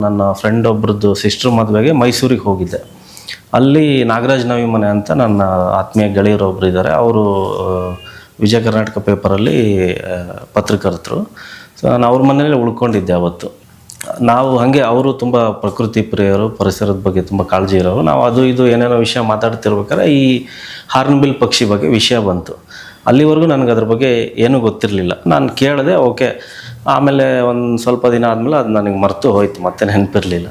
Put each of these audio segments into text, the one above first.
ನನ್ನ friend ಒಬ್ರದ್ದು sister ಮದುವೆಗೆ ಮೈಸೂರಿಗೆ ಹೋಗಿದ್ದೆ. ಅಲ್ಲಿ ನಾಗರಾಜ್ ನವಿ ಮನೆ ಅಂತ ನನ್ನ ಆತ್ಮೀಯ ಗೆಳೆಯರೊಬ್ಬರು ಇದ್ದಾರೆ. ಅವರು ವಿಜಯ ಕರ್ನಾಟಕ ಪೇಪರಲ್ಲಿ ಪತ್ರಕರ್ತರು. ಸೊ ನಾನು ಅವ್ರ ಮನೆಯಲ್ಲೇ ಉಳ್ಕೊಂಡಿದ್ದೆ ಅವತ್ತು. ನಾವು ಹಾಗೆ ಅವರು ತುಂಬ ಪ್ರಕೃತಿ ಪ್ರಿಯರು, ಪರಿಸರದ ಬಗ್ಗೆ ತುಂಬ ಕಾಳಜಿ ಇರೋರು. ನಾವು ಅದು ಇದು ಏನೇನೋ ವಿಷಯ ಮಾತಾಡ್ತಿರ್ಬೇಕಾದ್ರೆ ಈ ಹಾರ್ನ್ಬಿಲ್ ಪಕ್ಷಿ ಬಗ್ಗೆ ವಿಷಯ ಬಂತು. ಅಲ್ಲಿವರೆಗೂ ನನಗೆ ಅದ್ರ ಬಗ್ಗೆ ಏನೂ ಗೊತ್ತಿರಲಿಲ್ಲ. ನಾನು ಕೇಳಿದೆ, ಓಕೆ. ಆಮೇಲೆ ಒಂದು ಸ್ವಲ್ಪ ದಿನ ಆದಮೇಲೆ ಅದು ನನಗೆ ಮರೆತು ಹೋಯ್ತು, ಮತ್ತೆ ನೆನಪಿರಲಿಲ್ಲ.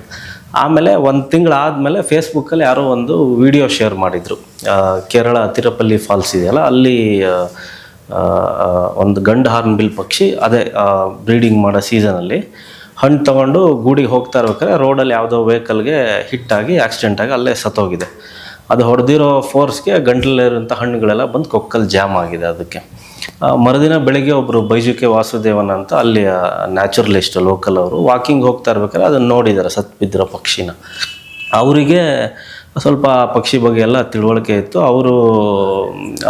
ಆಮೇಲೆ ಒಂದು ತಿಂಗಳಾದಮೇಲೆ ಫೇಸ್ಬುಕ್ಕಲ್ಲಿ ಯಾರೋ ಒಂದು ವಿಡಿಯೋ ಶೇರ್ ಮಾಡಿದರು. ಕೇರಳ ತಿರುಪಲ್ಲಿ ಫಾಲ್ಸ್ ಇದೆಯಲ್ಲ, ಅಲ್ಲಿ ಒಂದು ಗಂಡು ಹಾರ್ನ್ಬಿಲ್ ಪಕ್ಷಿ ಅದೇ ಬ್ರೀಡಿಂಗ್ ಮಾಡೋ ಸೀಸನಲ್ಲಿ ಹಣ್ಣು ತೊಗೊಂಡು ಗೂಡಿಗೆ ಹೋಗ್ತಾ ಇರ್ಬೇಕಾದ್ರೆ ರೋಡಲ್ಲಿ ಯಾವುದೋ ವೆಹಿಕಲ್ಗೆ ಹಿಟ್ಟಾಗಿ ಆಕ್ಸಿಡೆಂಟಾಗಿ ಅಲ್ಲೇ ಸತ್ತೋಗಿದೆ. ಅದು ಹೊಡೆದಿರೋ ಫೋರ್ಸ್ಗೆ ಗಂಟಲಲ್ಲಿರೋಂಥ ಹಣ್ಣುಗಳೆಲ್ಲ ಬಂದು ಕೊಕ್ಕಲ್ಲಿ ಜಾಮ್ ಆಗಿದೆ. ಅದಕ್ಕೆ ಮರುದಿನ ಬೆಳಿಗ್ಗೆ ಒಬ್ಬರು ಬೈಜುಕೆ ವಾಸುದೇವನ್ ಅಂತ ಅಲ್ಲಿ ನ್ಯಾಚುರಲಿಸ್ಟ್ ಲೋಕಲ್ ಅವರು ವಾಕಿಂಗ್ ಹೋಗ್ತಾ ಇರ್ಬೇಕಾದ್ರೆ ಅದನ್ನು ನೋಡಿದ್ದಾರೆ, ಸತ್ತು ಬಿದ್ದಿರೋ ಪಕ್ಷಿನ. ಅವರಿಗೆ ಸ್ವಲ್ಪ ಪಕ್ಷಿ ಬಗ್ಗೆ ಎಲ್ಲ ತಿಳುವಳಿಕೆ ಇತ್ತು. ಅವರು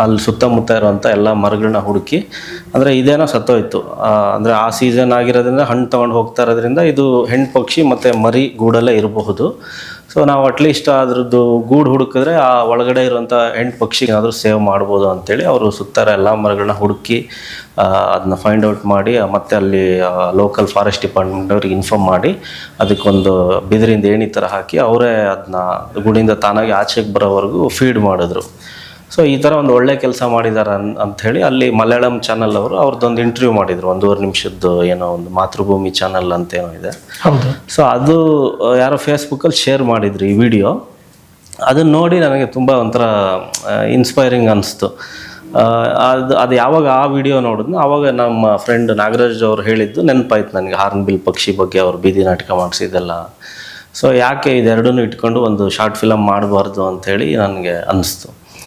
ಅಲ್ಲಿ ಸುತ್ತಮುತ್ತ ಇರೋವಂಥ ಎಲ್ಲ ಮರಗಳನ್ನ ಹುಡುಕಿ, ಅಂದರೆ ಇದೇನೋ ಸತ್ತೋಯ್ತು, ಅಂದರೆ ಆ ಸೀಸನ್ ಆಗಿರೋದ್ರಿಂದ ಹಣ್ಣು ತೊಗೊಂಡು ಹೋಗ್ತಾ ಇರೋದ್ರಿಂದ ಇದು ಹೆಣ್ಣು ಪಕ್ಷಿ ಮತ್ತು ಮರಿ ಗೂಡಲ್ಲೇ ಇರಬಹುದು. ಸೊ ನಾವು ಅಟ್ಲೀಸ್ಟ್ ಅದ್ರದ್ದು ಗೂಡು ಹುಡುಕಿದ್ರೆ ಆ ಒಳಗಡೆ ಇರೋಂಥ ಹೆಣ್ಣು ಪಕ್ಷಿಗಾದರೂ ಸೇವ್ ಮಾಡ್ಬೋದು ಅಂಥೇಳಿ ಅವರು ಸುತ್ತರ ಎಲ್ಲ ಮರಗಳನ್ನ ಹುಡುಕಿ ಅದನ್ನ ಫೈಂಡ್ ಔಟ್ ಮಾಡಿ ಮತ್ತೆ ಅಲ್ಲಿ ಲೋಕಲ್ ಫಾರೆಸ್ಟ್ ಡಿಪಾರ್ಟ್ಮೆಂಟವ್ರಿಗೆ ಇನ್ಫಾರ್ಮ್ ಮಾಡಿ ಅದಕ್ಕೊಂದು ಬಿದಿರಿಂದ ಏಣಿ ಥರ ಹಾಕಿ ಅವರೇ ಅದನ್ನ ಗೂಡಿಂದ ತಾನಾಗಿ ಆಚೆಗೆ ಬರೋವರೆಗೂ ಫೀಡ್ ಮಾಡಿದ್ರು. ಸೊ ಈ ಥರ ಒಂದು ಒಳ್ಳೆ ಕೆಲಸ ಮಾಡಿದ್ದಾರೆ ಅಂಥೇಳಿ ಅಲ್ಲಿ ಮಲಯಾಳಂ ಚಾನಲ್ ಅವರು ಅವ್ರದ್ದೊಂದು ಇಂಟರ್ವ್ಯೂ ಮಾಡಿದರು, 1.5 ನಿಮಿಷದ್ದು ಏನೋ ಒಂದು ಮಾತೃಭೂಮಿ ಚಾನಲ್ ಅಂತೇನೋ ಇದೆ. ಹೌದು. ಸೊ ಅದು ಯಾರೋ ಫೇಸ್ಬುಕ್ಕಲ್ಲಿ ಶೇರ್ ಮಾಡಿದ್ರು ಈ ವಿಡಿಯೋ. ಅದನ್ನು ನೋಡಿ ನನಗೆ ತುಂಬ ಒಂಥರ ಇನ್ಸ್ಪೈರಿಂಗ್ ಅನಿಸ್ತು. ಅದು ಯಾವಾಗ ಆ ವಿಡಿಯೋ ನೋಡಿದ್ನೋ ಆವಾಗ ನಮ್ಮ ಫ್ರೆಂಡ್ ನಾಗರಾಜ್ ಅವ್ರು ಹೇಳಿದ್ದು ನೆನಪಾಯ್ತು ನನಗೆ, ಹಾರ್ನ್ಬಿಲ್ ಪಕ್ಷಿ ಬಗ್ಗೆ ಅವ್ರು ಬೀದಿ ನಾಟಕ ಮಾಡಿಸಿದ್ದೆಲ್ಲ. ಸೊ ಯಾಕೆ ಇದೆರಡನ್ನೂ ಇಟ್ಕೊಂಡು ಒಂದು ಶಾರ್ಟ್ ಫಿಲಮ್ ಮಾಡಬಾರ್ದು ಅಂಥೇಳಿ ನನಗೆ ಅನ್ನಿಸ್ತು.